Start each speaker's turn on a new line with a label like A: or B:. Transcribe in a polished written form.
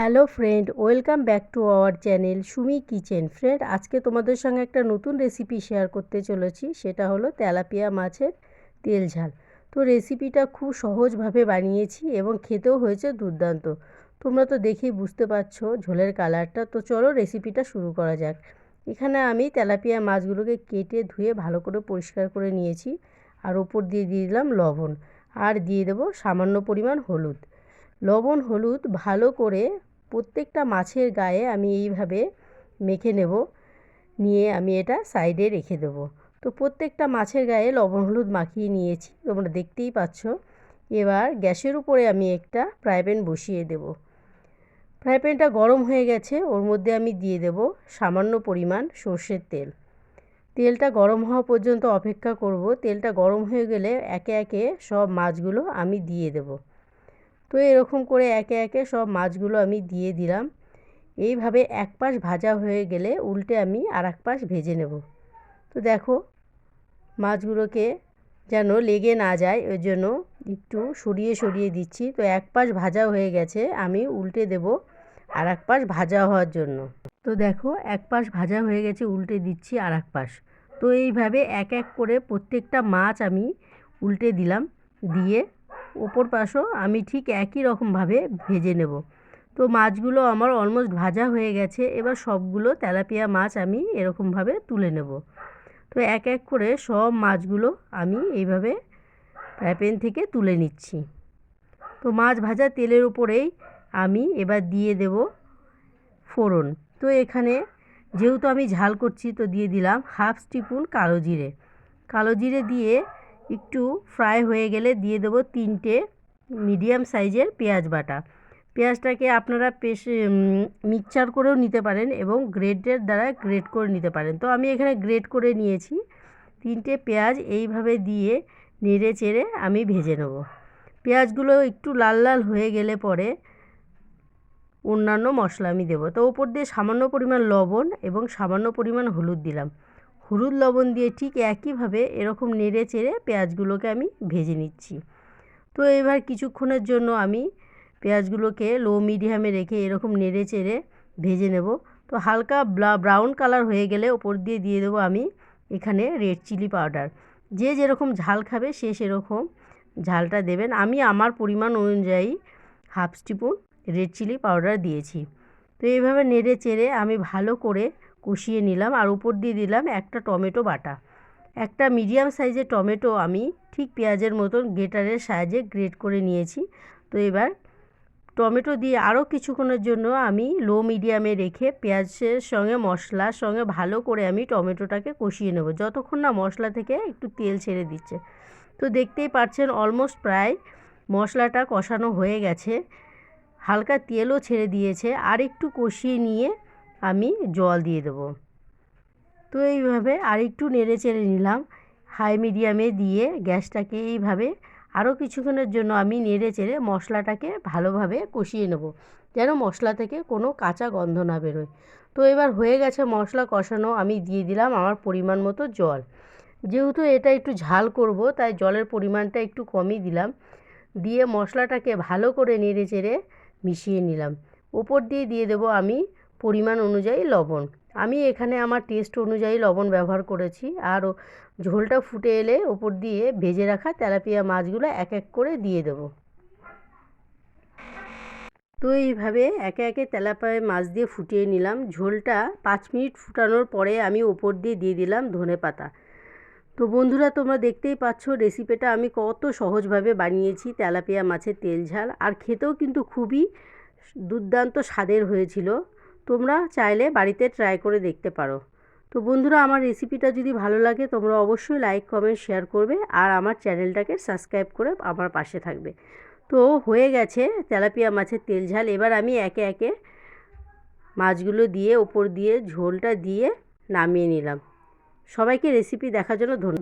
A: Hello friend, welcome back to our channel Sumi kitchen. Friend, আজকে তোমাদের সঙ্গে একটা নতুন রেসিপি শেয়ার করতে চলেছি। সেটা হলো তেলাপিয়া মাছের তেল ঝাল। তো রেসিপিটা খুব সহজভাবে বানিয়েছি এবং খেতেও হয়েছে দুর্দান্ত। তোমরা তো দেখেই বুঝতে পারছো ঝোলের কালারটা। তো চলো রেসিপিটা শুরু করা যাক। এখানে আমি তেলাপিয়া মাছগুলোকে কেটে ধুয়ে ভালো করে পরিষ্কার করে নিয়েছি। আর ওপর দিয়ে দিলাম লবণ, আর দিয়ে দেবো সামান্য পরিমাণ হলুদ। লবণ হলুদ ভালো করে প্রত্যেকটা মাছের গায়ে আমি এইভাবে মেখে নেব, নিয়ে আমি এটা সাইডে রেখে দেব। তো প্রত্যেকটা মাছের গায়ে লবণ হলুদ মাখিয়ে নিয়েছি, তোমরা দেখতেই পাচ্ছ। এবার গ্যাসের উপরে আমি একটা ফ্রাই প্যান বসিয়ে দেব। ফ্রাই প্যানটা গরম হয়ে গেছে, ওর মধ্যে আমি দিয়ে দেব সামান্য পরিমাণ সর্ষের তেল। তেলটা গরম হওয়া পর্যন্ত অপেক্ষা করব। তেলটা গরম হয়ে গেলে একে একে সব মাছগুলো আমি দিয়ে দেব। তো এরকম করে একে একে সব মাছগুলো আমি দিয়ে দিলাম। এইভাবে এক পাশ ভাজা হয়ে গেলে উল্টে আমি আর এক পাশ ভেজে নেব। তো দেখো, মাছগুলোকে যেন লেগে না যায় ওই জন্য একটু সরিয়ে সরিয়ে দিচ্ছি। তো এক পাশ ভাজা হয়ে গেছে, আমি উল্টে দেব আর এক পাশ ভাজা হওয়ার জন্য। তো দেখো, এক পাশ ভাজা হয়ে গেছে, উল্টে দিচ্ছি আর এক পাশ। তো এইভাবে এক এক করে প্রত্যেকটা মাছ আমি উল্টে দিলাম, দিয়ে ওপর পাশও আমি ঠিক একই রকমভাবে ভেজে নেব। তো মাছগুলো আমার অলমোস্ট ভাজা হয়ে গেছে। এবার সবগুলো তেলাপিয়া মাছ আমি এরকমভাবে তুলে নেব। তো এক এক করে সব মাছগুলো আমি এইভাবে ফ্রাই প্যান থেকে তুলে নিচ্ছি। তো মাছ ভাজা তেলের উপরেই আমি এবার দিয়ে দেব ফোড়ন। তো এখানে যেহেতু আমি ঝাল করছি, তো দিয়ে দিলাম হাফ টিস্পুন কালো জিরে। কালো জিরে দিয়ে একটু ফ্রাই হয়ে গেলে দিয়ে দেবো 3টে মিডিয়াম সাইজের পেঁয়াজ বাটা। পেঁয়াজটাকে আপনারা মিক্সচার করেও নিতে পারেন এবং গ্রেটের দ্বারা গ্রেট করে নিতে পারেন। তো আমি এখানে গ্রেট করে নিয়েছি। 3টে পেঁয়াজ এইভাবে দিয়ে নেড়ে চেড়ে আমি ভেজে নেব। পেঁয়াজগুলো একটু লাল লাল হয়ে গেলে পরে অন্যান্য মশলা আমি দেবো। তো ওপর দিয়ে সামান্য পরিমাণ লবণ এবং সামান্য পরিমাণ হলুদ দিলাম। হলুদ লবণ দিয়ে ঠিক একইভাবে এরকম নেড়ে চেড়ে পেঁয়াজগুলোকে আমি ভেজে নিচ্ছি। তো এবার কিছুক্ষণের জন্য আমি পেঁয়াজগুলোকে লো মিডিয়ামে রেখে এরকম নেড়ে চেড়ে ভেজে নেব। তো হালকা ব্রাউন কালার হয়ে গেলে ওপর দিয়ে দিয়ে দেবো আমি এখানে রেড চিলি পাউডার। যে যেরকম ঝাল খাবে সে সেরকম ঝালটা দেবেন। আমি আমার পরিমাণ অনুযায়ী half teaspoon red chilli powder দিয়েছি। তো এইভাবে নেড়ে চেড়ে আমি ভালো করে কষিয়ে নিলাম। আর উপর দিয়ে দিলাম একটা টমেটো বাটা। একটা মিডিয়াম সাইজের টমেটো আমি ঠিক পেঁয়াজের মতন গ্রেটারের সাহায্যে গ্রেট করে নিয়েছি। তো এবার টমেটো দিয়ে আরও কিছুক্ষণের জন্য আমি লো মিডিয়ামে রেখে পেঁয়াজের সঙ্গে মশলার সঙ্গে ভালো করে আমি টমেটোটাকে কষিয়ে নেব, যতক্ষণ না মশলা থেকে একটু তেল ছেড়ে দিচ্ছে। তো দেখতেই পাচ্ছেন অলমোস্ট প্রায় মশলাটা কষানো হয়ে গেছে, হালকা তেলও ছেড়ে দিয়েছে। আর একটু কষিয়ে নিয়ে আমি জল দিয়ে দেবো। তো এইভাবে আরেকটু নেড়ে চেড়ে নিলাম হাই মিডিয়ামে দিয়ে গ্যাসটাকে। এইভাবে আরও কিছুক্ষণের জন্য আমি নেড়ে চেড়ে মশলাটাকে ভালোভাবে কষিয়ে নেব, যেন মশলা থেকে কোনো কাঁচা গন্ধ না বেরোয়। তো এবার হয়ে গেছে মশলা কষানো, আমি দিয়ে দিলাম আমার পরিমাণ মতো জল। যেহেতু এটা একটু ঝাল করব, তাই জলের পরিমাণটা একটু কমই দিলাম। দিয়ে মশলাটাকে ভালো করে নেড়ে চেড়ে মিশিয়ে নিলাম। ওপর দিয়ে দিয়ে দেবো আমি পরিমাণ অনুযায়ী লবণ। আমি এখানে আমার টেস্ট অনুযায়ী লবণ ব্যবহার করেছি। আর ঝোলটা ফুটে এলে ওপর দিয়ে ভেজে রাখা তেলাপিয়া মাছগুলো এক এক করে দিয়ে দেবো। তো এইভাবে একে একে তেলাপিয়া মাছ দিয়ে ফুটিয়ে নিলাম। ঝোলটা 5 মিনিট ফুটানোর পরে আমি ওপর দিয়ে দিয়ে দিলাম ধনেপাতা। তো বন্ধুরা, তোমরা দেখতেই পাচ্ছ রেসিপিটা আমি কত সহজভাবে বানিয়েছি, তেলাপিয়া মাছের তেল ঝাল। আর খেতেও কিন্তু খুবই দুর্দান্ত স্বাদের হয়েছিল। তোমরা চাইলে বাড়িতে ট্রাই করে দেখতে পারো। তো বন্ধুরা, আমার রেসিপিটা যদি ভালো লাগে তোমরা অবশ্যই লাইক কমেন্ট শেয়ার করবে আর আমার চ্যানেলটাকে সাবস্ক্রাইব করে আমার পাশে থাকবে। তো হয়ে গেছে তেলাপিয়া মাছের তেল ঝাল। এবার আমি একে একে মাছগুলো দিয়ে ওপর দিয়ে ঝোলটা দিয়ে নামিয়ে নিলাম। সবাইকে রেসিপি দেখার জন্য ধন্যবাদ।